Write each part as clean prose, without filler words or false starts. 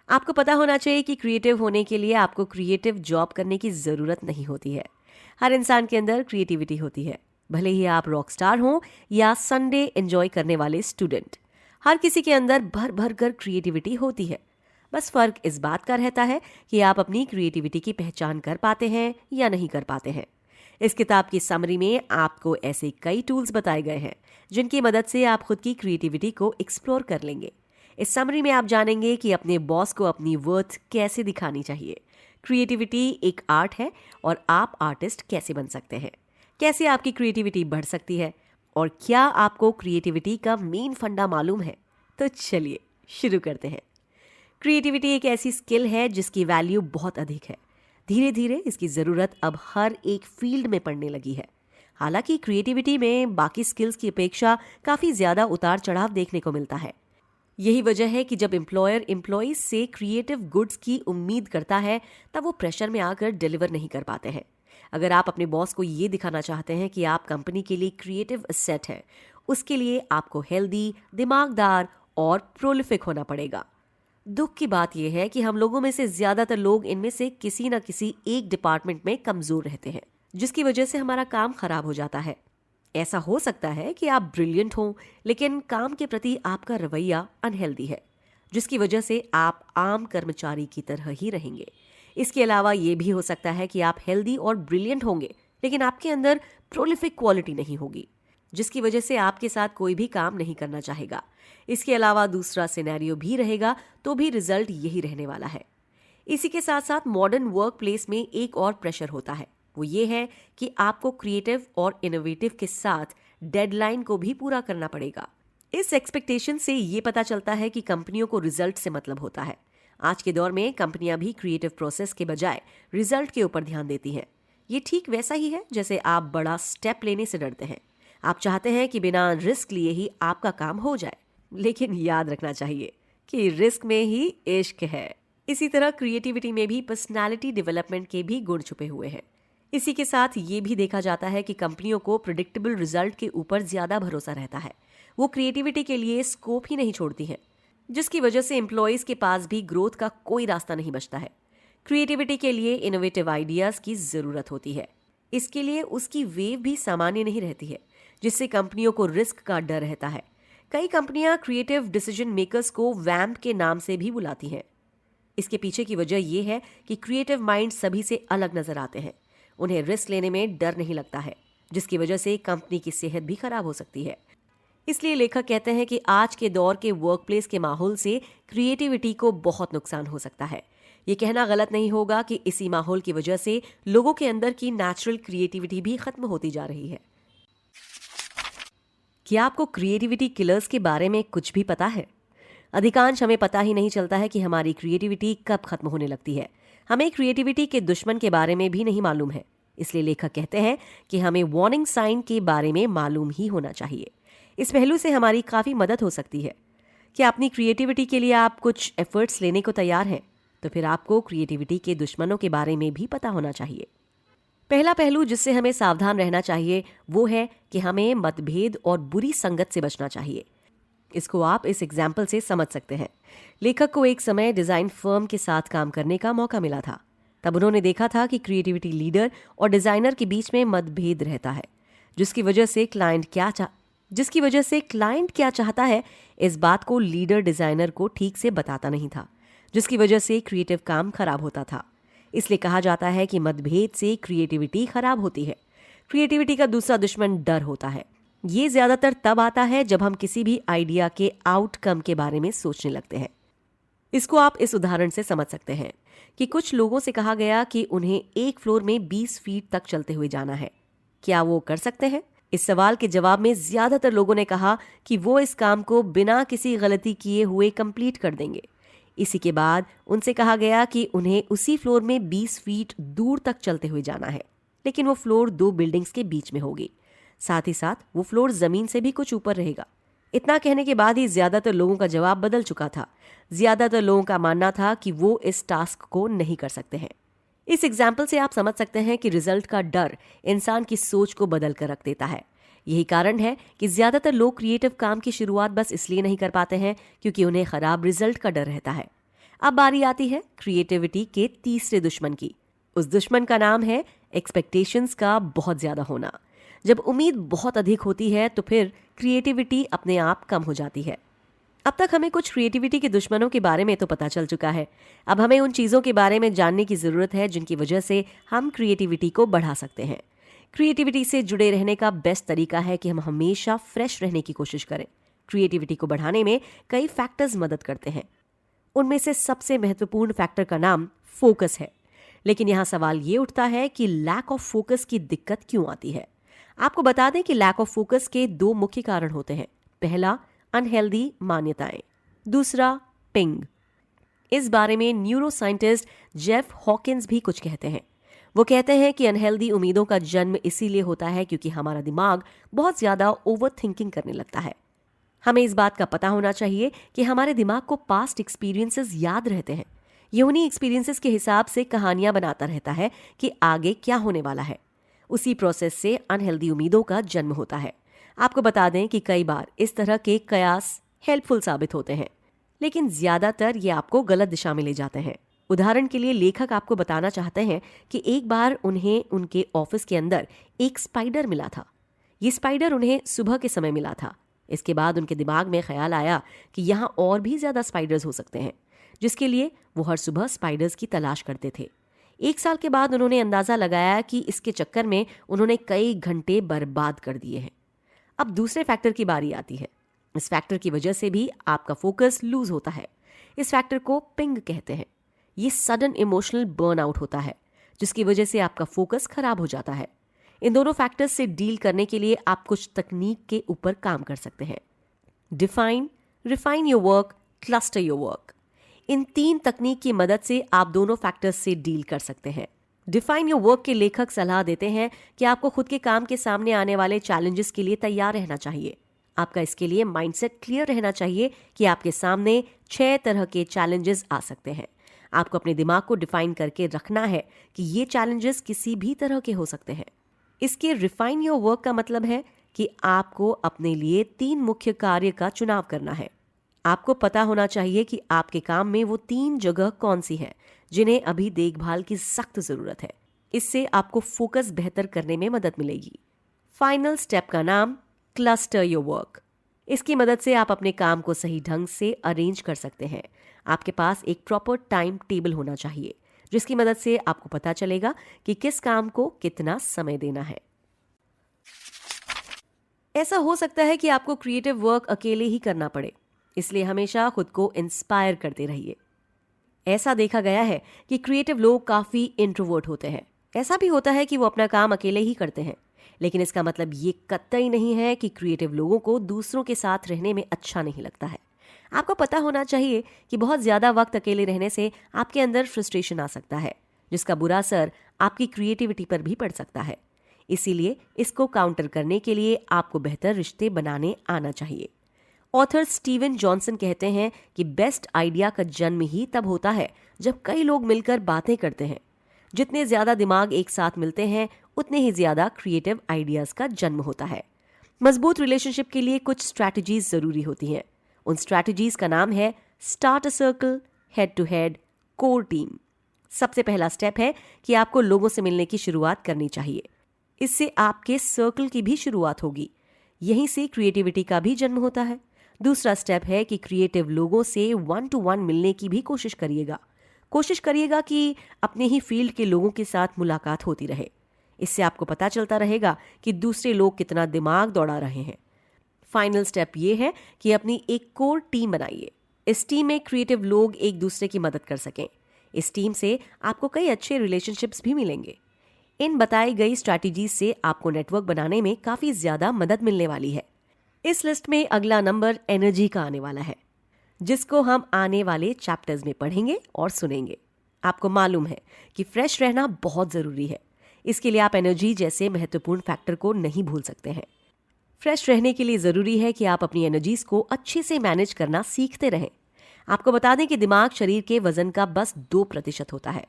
आपको पता होना चाहिए कि क्रिएटिव होने के लिए आपको क्रिएटिव जॉब करने की ज़रूरत नहीं होती है। हर इंसान के अंदर क्रिएटिविटी होती है, भले ही आप रॉक स्टार हों या संडे एंजॉय करने वाले स्टूडेंट। हर किसी के अंदर भर भर कर क्रिएटिविटी होती है। बस फर्क इस बात का रहता है कि आप अपनी क्रिएटिविटी की पहचान कर पाते हैं या नहीं कर पाते हैं। इस किताब की समरी में आपको ऐसे कई टूल्स बताए गए हैं जिनकी मदद से आप खुद की क्रिएटिविटी को एक्सप्लोर कर लेंगे। इस समरी में आप जानेंगे कि अपने बॉस को अपनी वर्थ कैसे दिखानी चाहिए, क्रिएटिविटी एक आर्ट है और आप आर्टिस्ट कैसे बन सकते हैं, कैसे आपकी क्रिएटिविटी बढ़ सकती है और क्या आपको क्रिएटिविटी का मेन फंडा मालूम है। तो चलिए शुरू करते हैं। क्रिएटिविटी एक ऐसी स्किल है जिसकी वैल्यू बहुत अधिक है। धीरे धीरे इसकी ज़रूरत अब हर एक फील्ड में पड़ने लगी है। हालांकि क्रिएटिविटी में बाकी स्किल्स की अपेक्षा काफ़ी ज़्यादा उतार चढ़ाव देखने को मिलता है। यही वजह है कि जब एम्प्लॉयर एम्प्लॉयज से क्रिएटिव गुड्स की उम्मीद करता है तब वो प्रेशर में आकर डिलीवर नहीं कर पाते हैं। अगर आप अपने बॉस को ये दिखाना चाहते हैं कि आप कंपनी के लिए क्रिएटिव एसेट हैं, उसके लिए आपको हेल्दी, दिमागदार और प्रोलिफिक होना पड़ेगा। दुख की बात यह है कि हम लोगों में से ज्यादातर लोग इनमें से किसी न किसी एक डिपार्टमेंट में कमजोर रहते हैं, जिसकी वजह से हमारा काम खराब हो जाता है। ऐसा हो सकता है कि आप ब्रिलियंट हों, लेकिन काम के प्रति आपका रवैया अनहेल्दी है, जिसकी वजह से आप आम कर्मचारी की तरह ही रहेंगे। इसके अलावा ये भी हो सकता है कि आप हेल्दी और ब्रिलियंट होंगे, लेकिन आपके अंदर प्रोलिफिक क्वालिटी नहीं होगी, जिसकी वजह से आपके साथ कोई भी काम नहीं करना चाहेगा। इसके अलावा दूसरा सिनेरियो भी रहेगा तो भी रिजल्ट यही रहने वाला है। इसी के साथ साथ मॉडर्न वर्क प्लेस में एक और प्रेशर होता है। वो ये है कि आपको क्रिएटिव और इनोवेटिव के साथ डेडलाइन को भी पूरा करना पड़ेगा। इस एक्सपेक्टेशन से ये पता चलता है कि कंपनियों को रिजल्ट से मतलब होता है। आज के दौर में कंपनियां भी क्रिएटिव प्रोसेस के बजाय रिजल्ट के ऊपर ध्यान देती हैं। ये ठीक वैसा ही है जैसे आप बड़ा स्टेप लेने से डरते हैं। आप चाहते हैं कि बिना रिस्क लिए ही आपका काम हो जाए, लेकिन याद रखना चाहिए कि रिस्क में ही इश्क है। इसी तरह क्रिएटिविटी में भी पर्सनालिटी डेवलपमेंट के भी गुण छुपे हुए हैं। इसी के साथ ये भी देखा जाता है कि कंपनियों को प्रिडिक्टेबल रिजल्ट के ऊपर ज्यादा भरोसा रहता है। वो क्रिएटिविटी के लिए स्कोप ही नहीं छोड़ती हैं, जिसकी वजह से एम्प्लॉयज के पास भी ग्रोथ का कोई रास्ता नहीं बचता है। क्रिएटिविटी के लिए इनोवेटिव आइडियाज की जरूरत होती है। इसके लिए उसकी वेव भी सामान्य नहीं रहती है, जिससे कंपनियों को रिस्क का डर रहता है। कई कंपनियां क्रिएटिव डिसीजन मेकर्स को वैम्प के नाम से भी बुलाती हैं। इसके पीछे की वजह यह है कि क्रिएटिव माइंड सभी से अलग नजर आते हैं। उन्हें रिस्क लेने में डर नहीं लगता है, जिसकी वजह से कंपनी की सेहत भी खराब हो सकती है। इसलिए लेखक कहते हैं कि आज के दौर के वर्कप्लेस के माहौल से क्रिएटिविटी को बहुत नुकसान हो सकता है। ये कहना गलत नहीं होगा कि इसी माहौल की वजह से लोगों के अंदर की नेचुरल क्रिएटिविटी भी खत्म होती जा रही है। क्या आपको क्रिएटिविटी किलर्स के बारे में कुछ भी पता है? अधिकांश हमें पता ही नहीं चलता है कि हमारी क्रिएटिविटी कब खत्म होने लगती है। हमें क्रिएटिविटी के दुश्मन के बारे में भी नहीं मालूम है। इसलिए लेखक कहते हैं कि हमें वार्निंग साइन के बारे में मालूम ही होना चाहिए। इस पहलू से हमारी काफ़ी मदद हो सकती है। क्या अपनी क्रिएटिविटी के लिए आप कुछ एफर्ट्स लेने को तैयार हैं? तो फिर आपको क्रिएटिविटी के दुश्मनों के बारे में भी पता होना चाहिए। पहला पहलू जिससे हमें सावधान रहना चाहिए वो है कि हमें मतभेद और बुरी संगत से बचना चाहिए। इसको आप इस एग्जाम्पल से समझ सकते हैं। लेखक को एक समय डिजाइन फर्म के साथ काम करने का मौका मिला था। तब उन्होंने देखा था कि क्रिएटिविटी लीडर और डिजाइनर के बीच में मतभेद रहता है, जिसकी वजह से क्लाइंट क्या चाहता है इस बात को लीडर डिजाइनर को ठीक से बताता नहीं था, जिसकी वजह से क्रिएटिव काम खराब होता था। इसलिए कहा जाता है कि मतभेद से क्रिएटिविटी खराब होती है। क्रिएटिविटी का दूसरा दुश्मन डर होता है। ये ज्यादातर तब आता है जब हम किसी भी आइडिया के आउटकम के बारे में सोचने लगते हैं। इसको आप इस उदाहरण से समझ सकते हैं कि कुछ लोगों से कहा गया कि उन्हें एक फ्लोर में 20 फीट तक चलते हुए जाना है। क्या वो कर सकते हैं? इस सवाल के जवाब में ज्यादातर लोगों ने कहा कि वो इस काम को बिना किसी गलती किए हुए कंप्लीट कर देंगे। इसी के बाद उनसे कहा गया कि उन्हें उसी फ्लोर में 20 फीट दूर तक चलते हुए जाना है, लेकिन वो फ्लोर 2 बिल्डिंग्स के बीच में होगी। साथ ही साथ वो फ्लोर जमीन से भी कुछ ऊपर रहेगा। इतना कहने के बाद ही ज्यादातर लोगों का जवाब बदल चुका था। ज्यादातर लोगों का मानना था कि वो इस टास्क को नहीं कर सकते हैं। इस एग्जाम्पल से आप समझ सकते हैं कि रिजल्ट का डर इंसान की सोच को बदल कर रख देता है। यही कारण है कि ज्यादातर लोग क्रिएटिव काम की शुरुआत बस इसलिए नहीं कर पाते हैं क्योंकि उन्हें खराब रिजल्ट का डर रहता है। अब बारी आती है क्रिएटिविटी के तीसरे दुश्मन की। उस दुश्मन का नाम है एक्सपेक्टेशंस का बहुत ज्यादा होना। जब उम्मीद बहुत अधिक होती है तो फिर क्रिएटिविटी अपने आप कम हो जाती है। अब तक हमें कुछ क्रिएटिविटी के दुश्मनों के बारे में तो पता चल चुका है। अब हमें उन चीजों के बारे में जानने की जरूरत है जिनकी वजह से हम क्रिएटिविटी को बढ़ा सकते हैं। क्रिएटिविटी से जुड़े रहने का बेस्ट तरीका है कि हम हमेशा फ्रेश रहने की कोशिश करें। क्रिएटिविटी को बढ़ाने में कई फैक्टर्स मदद करते हैं। उनमें से सबसे महत्वपूर्ण फैक्टर का नाम फोकस है। लेकिन यहाँ सवाल ये उठता है कि लैक ऑफ फोकस की दिक्कत क्यों आती है। आपको बता दें कि लैक ऑफ फोकस के दो मुख्य कारण होते हैं। पहला, अनहेल्दी मान्यताएं। दूसरा, पिंग। इस बारे में न्यूरो साइंटिस्ट जेफ हॉकिंस भी कुछ कहते हैं। वो कहते हैं कि अनहेल्दी उम्मीदों का जन्म इसीलिए होता है क्योंकि हमारा दिमाग बहुत ज्यादा ओवर थिंकिंग करने लगता है। हमें इस बात का पता होना चाहिए कि हमारे दिमाग को पास्ट एक्सपीरियंसेस याद रहते हैं। ये उन्हीं एक्सपीरियंसेस के हिसाब से कहानियां बनाता रहता है कि आगे क्या होने वाला है। उसी प्रोसेस से अनहेल्दी उम्मीदों का जन्म होता है। आपको बता दें कि कई बार इस तरह के कयास हेल्पफुल साबित होते हैं, लेकिन ज्यादातर ये आपको गलत दिशा में ले जाते हैं। उदाहरण के लिए लेखक आपको बताना चाहते हैं कि एक बार उन्हें उनके ऑफिस के अंदर एक स्पाइडर मिला था। ये स्पाइडर उन्हें सुबह के समय मिला था। इसके बाद उनके दिमाग में ख्याल आया कि यहाँ और भी ज्यादा स्पाइडर्स हो सकते हैं, जिसके लिए वो हर सुबह स्पाइडर्स की तलाश करते थे। एक साल के बाद उन्होंने अंदाजा लगाया कि इसके चक्कर में उन्होंने कई घंटे बर्बाद कर दिए हैं। अब दूसरे फैक्टर की बारी आती है। इस फैक्टर की वजह से भी आपका फोकस लूज होता है। इस फैक्टर को पिंग कहते हैं। ये सडन इमोशनल बर्नआउट होता है, जिसकी वजह से आपका फोकस खराब हो जाता है। इन दोनों फैक्टर्स से डील करने के लिए आप कुछ तकनीक के ऊपर काम कर सकते हैं। Define, refine your work, cluster your work. इन 3 तकनीक की मदद से आप दोनों फैक्टर्स से डील कर सकते हैं। डिफाइन योर वर्क के लेखक सलाह देते हैं कि आपको खुद के काम के सामने आने वाले चैलेंजेस के लिए तैयार रहना चाहिए। आपका इसके लिए माइंडसेट क्लियर रहना चाहिए कि आपके सामने 6 तरह के चैलेंजेस आ सकते हैं। आपको अपने दिमाग को डिफाइन करके रखना है कि ये चैलेंजेस किसी भी तरह के हो सकते हैं। इसके रिफाइन योर वर्क का मतलब है कि आपको अपने लिए 3 मुख्य कार्य का चुनाव करना है। आपको पता होना चाहिए कि आपके काम में वो 3 जगह कौन सी हैं जिन्हें अभी देखभाल की सख्त जरूरत है। इससे आपको फोकस बेहतर करने में मदद मिलेगी। फाइनल स्टेप का नाम क्लस्टर योर वर्क। इसकी मदद से आप अपने काम को सही ढंग से अरेंज कर सकते हैं। आपके पास एक प्रॉपर टाइम टेबल होना चाहिए, जिसकी मदद से आपको पता चलेगा कि किस काम को कितना समय देना है। ऐसा हो सकता है कि आपको क्रिएटिव वर्क अकेले ही करना पड़े, इसलिए हमेशा खुद को इंस्पायर करते रहिए। ऐसा देखा गया है कि क्रिएटिव लोग काफी इंट्रोवर्ट होते हैं। ऐसा भी होता है कि वो अपना काम अकेले ही करते हैं, लेकिन इसका मतलब ये कतई नहीं है कि क्रिएटिव लोगों को दूसरों के साथ रहने में अच्छा नहीं लगता है। आपको पता होना चाहिए कि बहुत ज्यादा वक्त अकेले रहने से आपके अंदर फ्रस्ट्रेशन आ सकता है, जिसका बुरा असर आपकी क्रिएटिविटी पर भी पड़ सकता है। इसीलिए इसको काउंटर करने के लिए आपको बेहतर रिश्ते बनाने आना चाहिए। ऑथर स्टीवन जॉनसन कहते हैं कि बेस्ट आइडिया का जन्म ही तब होता है जब कई लोग मिलकर बातें करते हैं। जितने ज्यादा दिमाग एक साथ मिलते हैं, उतने ही ज्यादा क्रिएटिव आइडियाज का जन्म होता है। मजबूत रिलेशनशिप के लिए कुछ स्ट्रैटेजीज जरूरी होती हैं। उन स्ट्रैटेजीज का नाम है start a circle, head to head, core team. सबसे पहला स्टेप है कि आपको लोगों से मिलने की शुरुआत करनी चाहिए। इससे आपके सर्कल की भी शुरुआत होगी। यहीं से क्रिएटिविटी का भी जन्म होता है। दूसरा स्टेप है कि क्रिएटिव लोगों से 1 to 1 मिलने की भी कोशिश करिएगा कि अपने ही फील्ड के लोगों के साथ मुलाकात होती रहे। इससे आपको पता चलता रहेगा कि दूसरे लोग कितना दिमाग दौड़ा रहे हैं। फाइनल स्टेप ये है कि अपनी एक कोर टीम बनाइए। इस टीम में क्रिएटिव लोग एक दूसरे की मदद कर सकें। इस टीम से आपको कई अच्छे रिलेशनशिप्स भी मिलेंगे। इन बताई गई स्ट्रैटेजी से आपको नेटवर्क बनाने में काफी ज्यादा मदद मिलने वाली है। इस लिस्ट में अगला नंबर एनर्जी का आने वाला है, जिसको हम आने वाले चैप्टर्स में पढ़ेंगे और सुनेंगे। आपको मालूम है कि फ्रेश रहना बहुत जरूरी है। इसके लिए आप एनर्जी जैसे महत्वपूर्ण फैक्टर को नहीं भूल सकते हैं। फ्रेश रहने के लिए जरूरी है कि आप अपनी एनर्जीज को अच्छे से मैनेज करना सीखते रहें। आपको बता दें कि दिमाग शरीर के वजन का बस 2% होता है,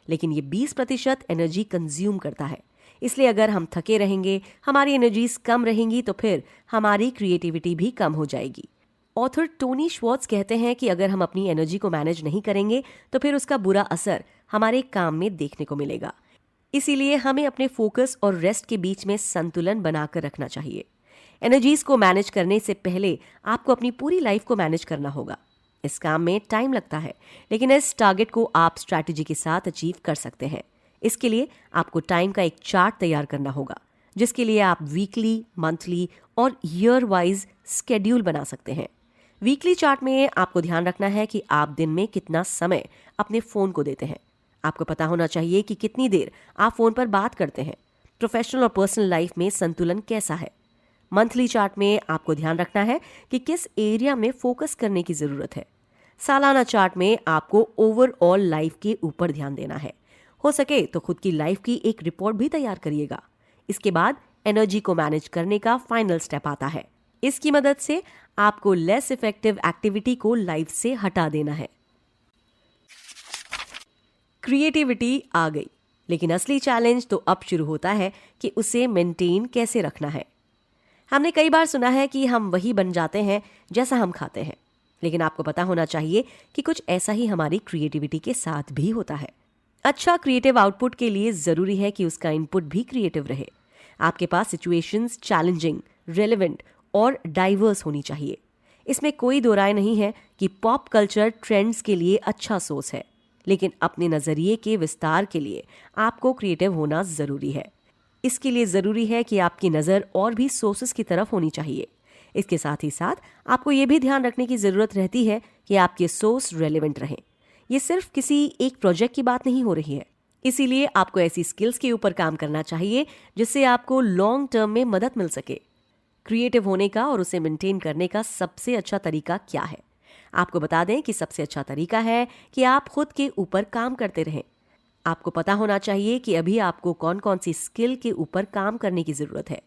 लेकिन ये 20% एनर्जी कंज्यूम करता है। इसलिए अगर हम थके रहेंगे, हमारी एनर्जीज कम रहेंगी, तो फिर हमारी क्रिएटिविटी भी कम हो जाएगी। ऑथर टोनी श्वार्ट्ज कहते हैं कि अगर हम अपनी एनर्जी को मैनेज नहीं करेंगे तो फिर उसका बुरा असर हमारे काम में देखने को मिलेगा। इसीलिए हमें अपने फोकस और रेस्ट के बीच में संतुलन बनाकर रखना चाहिए। एनर्जीज को मैनेज करने से पहले आपको अपनी पूरी लाइफ को मैनेज करना होगा। इस काम में टाइम लगता है, लेकिन इस टारगेट को आप स्ट्रैटेजी के साथ अचीव कर सकते हैं। इसके लिए आपको टाइम का एक चार्ट तैयार करना होगा, जिसके लिए आप वीकली, मंथली और ईयर वाइज स्केड्यूल बना सकते हैं। वीकली चार्ट में आपको ध्यान रखना है कि आप दिन में कितना समय अपने फोन को देते हैं। आपको पता होना चाहिए कि कितनी देर आप फोन पर बात करते हैं। प्रोफेशनल और पर्सनल लाइफ में संतुलन कैसा है। मंथली चार्ट में आपको ध्यान रखना है कि किस एरिया में फोकस करने की जरूरत है। सालाना चार्ट में आपको ओवरऑल लाइफ के ऊपर ध्यान देना है। हो सके तो खुद की लाइफ की एक रिपोर्ट भी तैयार करिएगा। इसके बाद एनर्जी को मैनेज करने का फाइनल स्टेप आता है। इसकी मदद से आपको लेस इफेक्टिव एक्टिविटी को लाइफ से हटा देना है। क्रिएटिविटी आ गई, लेकिन असली चैलेंज तो अब शुरू होता है कि उसे मेंटेन कैसे रखना है। हमने कई बार सुना है कि हम वही बन जाते हैं जैसा हम खाते हैं, लेकिन आपको पता होना चाहिए कि कुछ ऐसा ही हमारी क्रिएटिविटी के साथ भी होता है। अच्छा क्रिएटिव आउटपुट के लिए जरूरी है कि उसका इनपुट भी क्रिएटिव रहे। आपके पास सिचुएशंस चैलेंजिंग, रेलेवेंट और डाइवर्स होनी चाहिए। इसमें कोई दो राय नहीं है कि पॉप कल्चर ट्रेंड्स के लिए अच्छा सोर्स है, लेकिन अपने नजरिए के विस्तार के लिए आपको क्रिएटिव होना जरूरी है। इसके लिए जरूरी है कि आपकी नजर और भी सोर्सेस की तरफ होनी चाहिए। इसके साथ ही साथ आपको ये भी ध्यान रखने की जरूरत रहती है कि आपके सोर्स रेलेवेंट रहें। ये सिर्फ किसी एक प्रोजेक्ट की बात नहीं हो रही है। इसीलिए आपको ऐसी स्किल्स के ऊपर काम करना चाहिए जिससे आपको लॉन्ग टर्म में मदद मिल सके। क्रिएटिव होने का और उसे मेंटेन करने का सबसे अच्छा तरीका क्या है? आपको बता दें कि सबसे अच्छा तरीका है कि आप खुद के ऊपर काम करते रहें। आपको पता होना चाहिए कि अभी आपको कौन कौन सी स्किल के ऊपर काम करने की जरूरत है।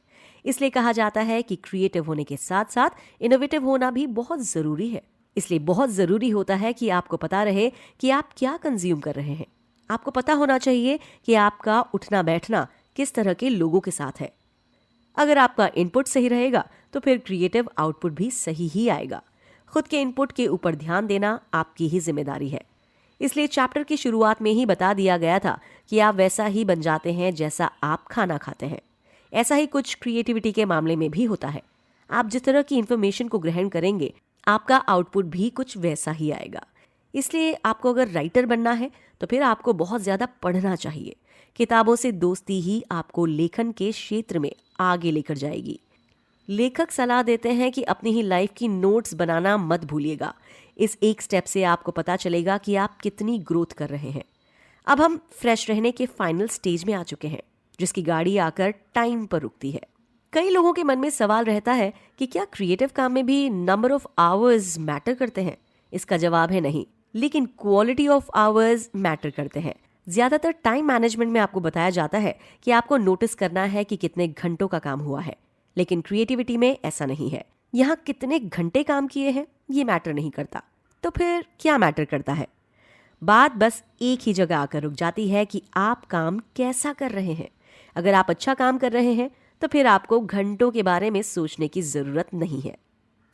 इसलिए कहा जाता है कि क्रिएटिव होने के साथ साथ इनोवेटिव होना भी बहुत जरूरी है। इसलिए बहुत जरूरी होता है कि आपको पता रहे कि आप क्या कंज्यूम कर रहे हैं। आपको पता होना चाहिए कि आपका उठना बैठना किस तरह के लोगों के साथ है। अगर आपका इनपुट सही रहेगा तो फिर क्रिएटिव आउटपुट भी सही ही आएगा। खुद के इनपुट के ऊपर ध्यान देना आपकी ही जिम्मेदारी है। इसलिए चैप्टर की शुरुआत में ही बता दिया गया था कि आप वैसा ही बन जाते हैं जैसा आप खाना खाते हैं। ऐसा ही कुछ क्रिएटिविटी के मामले में भी होता है। आप जिस तरह की इंफॉर्मेशन को ग्रहण करेंगे, आपका आउटपुट भी कुछ वैसा ही आएगा। इसलिए आपको अगर राइटर बनना है तो फिर आपको बहुत ज्यादा पढ़ना चाहिए। किताबों से दोस्ती ही आपको लेखन के क्षेत्र में आगे लेकर जाएगी। लेखक सलाह देते हैं कि अपनी ही लाइफ की नोट्स बनाना मत भूलिएगा। इस एक स्टेप से आपको पता चलेगा कि आप कितनी ग्रोथ कर रहे हैं। अब हम फ्रेश रहने के फाइनल स्टेज में आ चुके हैं, जिसकी गाड़ी आकर टाइम पर रुकती है। कई लोगों के मन में सवाल रहता है कि क्या क्रिएटिव काम में भी नंबर ऑफ आवर्स मैटर करते हैं? इसका जवाब है नहीं, लेकिन क्वालिटी ऑफ आवर्स मैटर करते हैं। ज्यादातर टाइम मैनेजमेंट में आपको बताया जाता है कि आपको नोटिस करना है कि कितने घंटों का काम हुआ है, लेकिन क्रिएटिविटी में ऐसा नहीं है। यहाँ कितने घंटे काम किए हैं ये मैटर नहीं करता। तो फिर क्या मैटर करता है? बात बस एक ही जगह आकर रुक जाती है कि आप काम कैसा कर रहे हैं। अगर आप अच्छा काम कर रहे हैं तो फिर आपको घंटों के बारे में सोचने की जरूरत नहीं है।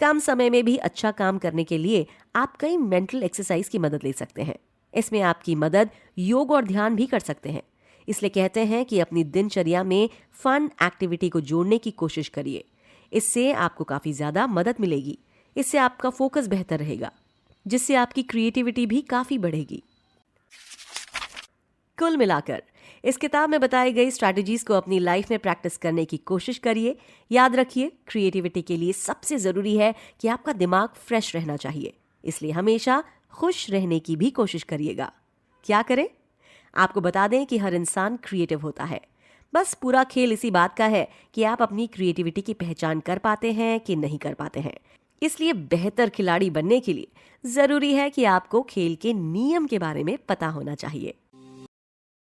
कम समय में भी अच्छा काम करने के लिए आप कई मेंटल एक्सरसाइज की मदद ले सकते हैं। इसमें आपकी मदद योग और ध्यान भी कर सकते हैं। इसलिए कहते हैं कि अपनी दिनचर्या में फन एक्टिविटी को जोड़ने की कोशिश करिए। इससे आपको काफी ज्यादा मदद मिलेगी। इससे आपका फोकस बेहतर रहेगा, जिससे आपकी क्रिएटिविटी भी काफी बढ़ेगी। कुल मिलाकर इस किताब में बताई गई स्ट्रैटेजीज को अपनी लाइफ में प्रैक्टिस करने की कोशिश करिए। याद रखिए, क्रिएटिविटी के लिए सबसे जरूरी है कि आपका दिमाग फ्रेश रहना चाहिए। इसलिए हमेशा खुश रहने की भी कोशिश करिएगा। क्या करें? आपको बता दें कि हर इंसान क्रिएटिव होता है। बस पूरा खेल इसी बात का है कि आप अपनी क्रिएटिविटी की पहचान कर पाते हैं कि नहीं कर पाते हैं। इसलिए बेहतर खिलाड़ी बनने के लिए जरूरी है कि आपको खेल के नियम के बारे में पता होना चाहिए।